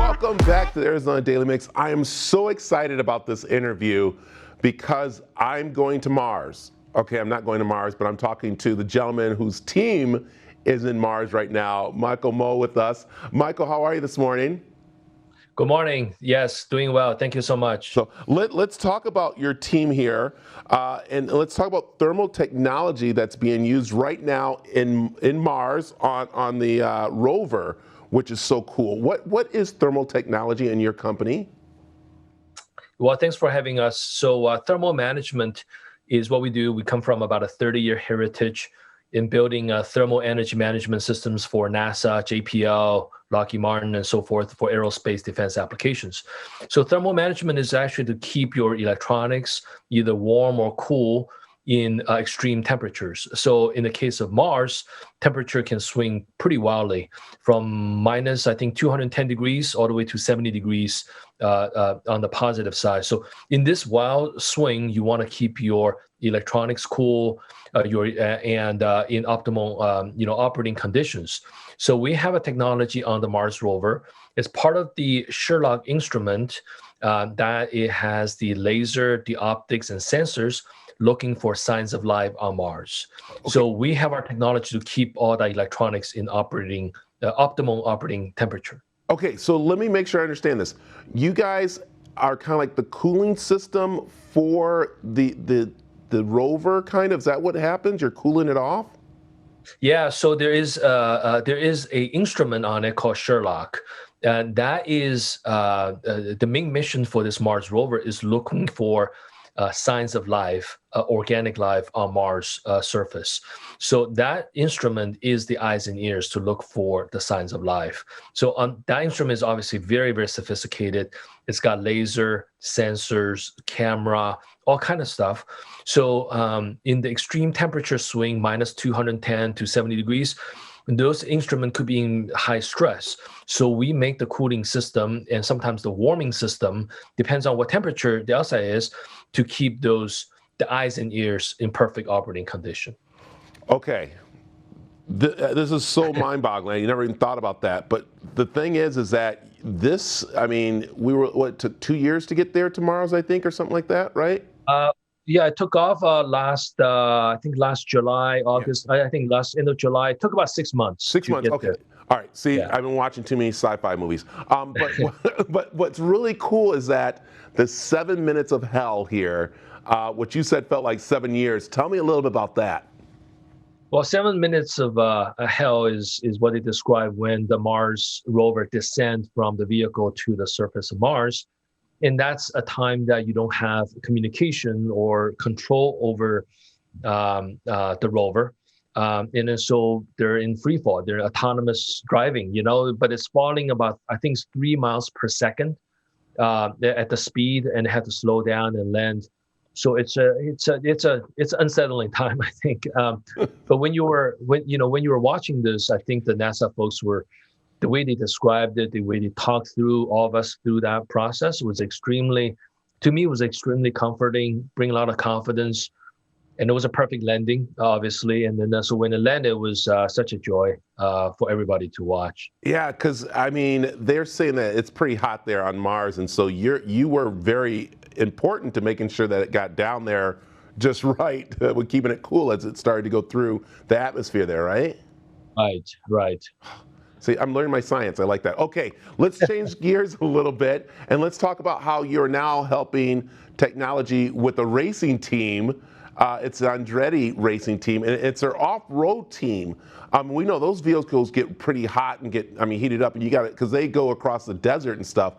Welcome back to the Arizona Daily Mix. I am so excited about this interview because I'm going to Mars. Okay, I'm not going to Mars, but I'm talking to the gentleman whose team is in Mars right now, Michael Moe with us. Michael, how are you this morning? Good morning. Yes, doing well. Thank you so much. So let's talk about your team here, and let's talk about thermal technology that's being used right now in Mars on the Rover, which is so cool. What is thermal technology in your company? Well, thanks for having us. So, thermal management is what we do. We come from about a 30-year heritage in building thermal energy management systems for NASA, JPL, Lockheed Martin, and so forth for aerospace defense applications. So, thermal management is actually to keep your electronics either warm or cool in extreme temperatures. So, in the case of Mars, temperature can swing pretty wildly from minus, I think, 210 degrees all the way to 70 degrees on the positive side. So in this wild swing, you want to keep your electronics cool, and in optimal operating conditions. So we have a technology on the Mars rover. It's part of the Sherlock instrument that it has the laser, the optics, and sensors looking for signs of life on Mars. Okay. So we have our technology to keep all the electronics in optimal operating temperature. Okay, so let me make sure I understand this. You guys are kind of like the cooling system for the rover, kind of. Is that what happens? You're cooling it off? Yeah, so there is a instrument on it called Sherlock, and that is the main mission for this Mars rover is looking for signs of life, organic life on Mars surface. So that instrument is the eyes and ears to look for the signs of life. So that instrument is obviously very, very sophisticated. It's got laser, sensors, camera, all kind of stuff. So in the extreme temperature swing, minus 210 to 70 degrees, those instruments could be in high stress. So we make the cooling system and sometimes the warming system, depends on what temperature the outside is, to keep the eyes and ears in perfect operating condition. Okay. This is so mind-boggling. You never even thought about that. But the thing is that this, I mean, we were, what, took 2 years to get there to Mars, I think, or something like that, right? Uh, yeah, it took off I think last July, August. I think last end of July. It took about 6 months 6 months, to get okay. there. All right, see, Yeah. I've been watching too many sci-fi movies. But what's really cool is that the 7 minutes of hell here, what you said felt like 7 years. Tell me a little bit about that. Well, 7 minutes of hell is what they describe when the Mars rover descends from the vehicle to the surface of Mars. And that's a time that you don't have communication or control over the rover. And then so they're in free fall, they're autonomous driving, but it's falling about, I think, 3 miles per second at the speed, and have to slow down and land. So it's unsettling time, I think. But when you were watching this, I think the NASA folks were, the way they described it, the way they talked through all of us through that process was extremely, to me, was extremely comforting, bring a lot of confidence. And it was a perfect landing, obviously. And then so when it landed, it was such a joy for everybody to watch. Yeah, because I mean, they're saying that it's pretty hot there on Mars, and so you were very important to making sure that it got down there just right, with keeping it cool as it started to go through the atmosphere there, right? Right, right. See, I'm learning my science. I like that. Okay, let's change gears a little bit and let's talk about how you're now helping technology with a racing team. It's the Andretti racing team, and it's their off-road team. We know those vehicles get pretty hot and get, heated up, and you got it because they go across the desert and stuff.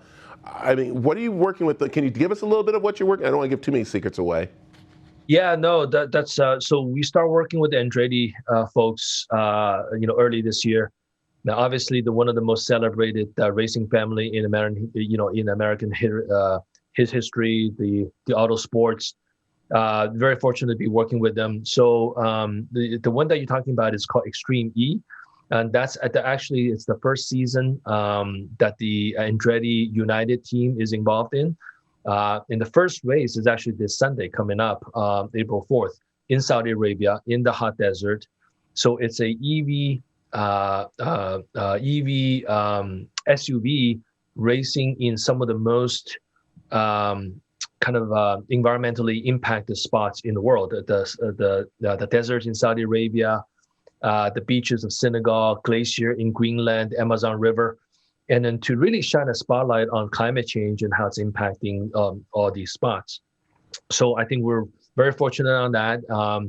I mean, what are you working with? Can you give us a little bit of what you're working? I don't want to give too many secrets away. Yeah, no, that's so we start working with the Andretti folks, early this year. Now, obviously, one of the most celebrated racing family in American, his history, the auto sports. Very fortunate to be working with them. So the one that you're talking about is called Extreme E, and that's actually it's the first season that the Andretti United team is involved in. And the first race is actually this Sunday coming up, April 4th, in Saudi Arabia in the hot desert. So it's a EV SUV racing in some of the most environmentally impacted spots in the world, the deserts in Saudi Arabia, the beaches of Senegal, glacier in Greenland, Amazon River, and then to really shine a spotlight on climate change and how it's impacting all these spots. So I think we're very fortunate on that. I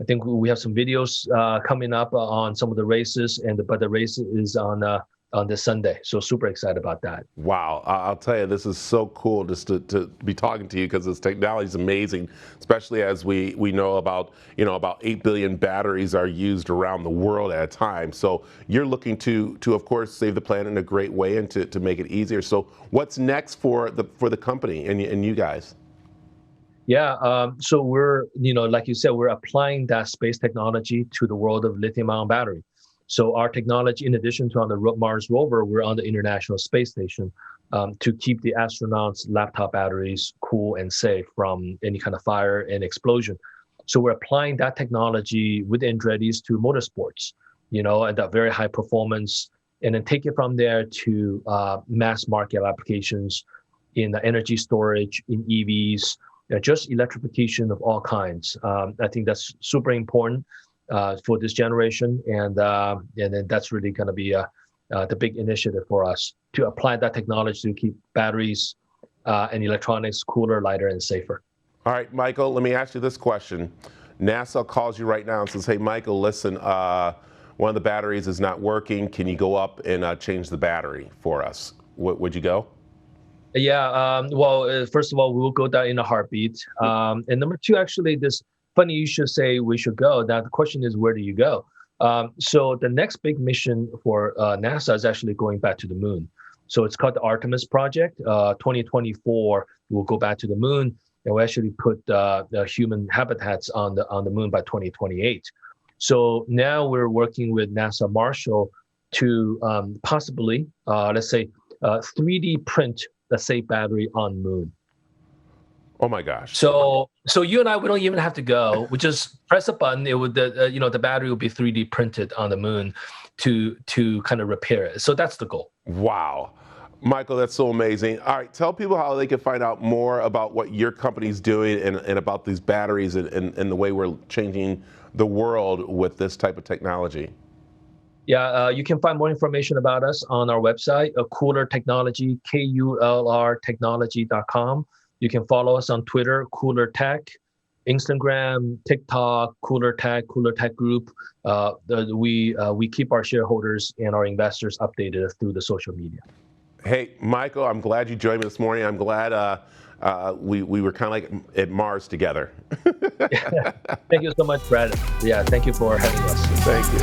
think we have some videos coming up on some of the races, but the race is on this Sunday. So super excited about that. Wow, I'll tell you, this is so cool just to be talking to you, because this technology is amazing, especially as we know about 8 billion batteries are used around the world at a time. So you're looking to of course save the planet in a great way and to make it easier. So what's next for the company and you guys? Yeah, so we're, like you said, we're applying that space technology to the world of lithium-ion battery. So our technology, in addition to on the Mars rover, we're on the International Space Station to keep the astronauts' laptop batteries cool and safe from any kind of fire and explosion. So we're applying that technology with Andretti's to motorsports, at that very high performance, and then take it from there to mass market applications in the energy storage, in EVs, just electrification of all kinds. I think that's super important for this generation, and then that's really going to be the big initiative for us to apply that technology to keep batteries and electronics cooler, lighter, and safer. All right, Michael, let me ask you this question. NASA calls you right now and says, hey, Michael, listen, one of the batteries is not working. Can you go up and change the battery for us? Would you go? Yeah, well, first of all, we will go down in a heartbeat. And number two, actually, this funny you should say we should go. Now, the question is, where do you go? So the next big mission for NASA is actually going back to the moon. So it's called the Artemis Project. 2024, we'll go back to the moon, and we'll actually put the human habitats on the moon by 2028. So now we're working with NASA Marshall to possibly, let's say, 3D print the safe battery on moon. Oh my gosh! So you and I, we don't even have to go. We just press a button. It would, the battery will be 3D printed on the moon to kind of repair it. So that's the goal. Wow, Michael, that's so amazing. All right, tell people how they can find out more about what your company's doing and about these batteries and the way we're changing the world with this type of technology. Yeah, you can find more information about us on our website, KULR Technology, KULR technology.com. You can follow us on Twitter, KULR Tech, Instagram, TikTok, KULR Tech Group. We keep our shareholders and our investors updated through the social media. Hey, Michael, I'm glad you joined me this morning. I'm glad we were kind of like at Mars together. Thank you so much, Brad. Yeah, thank you for having us. Thank you.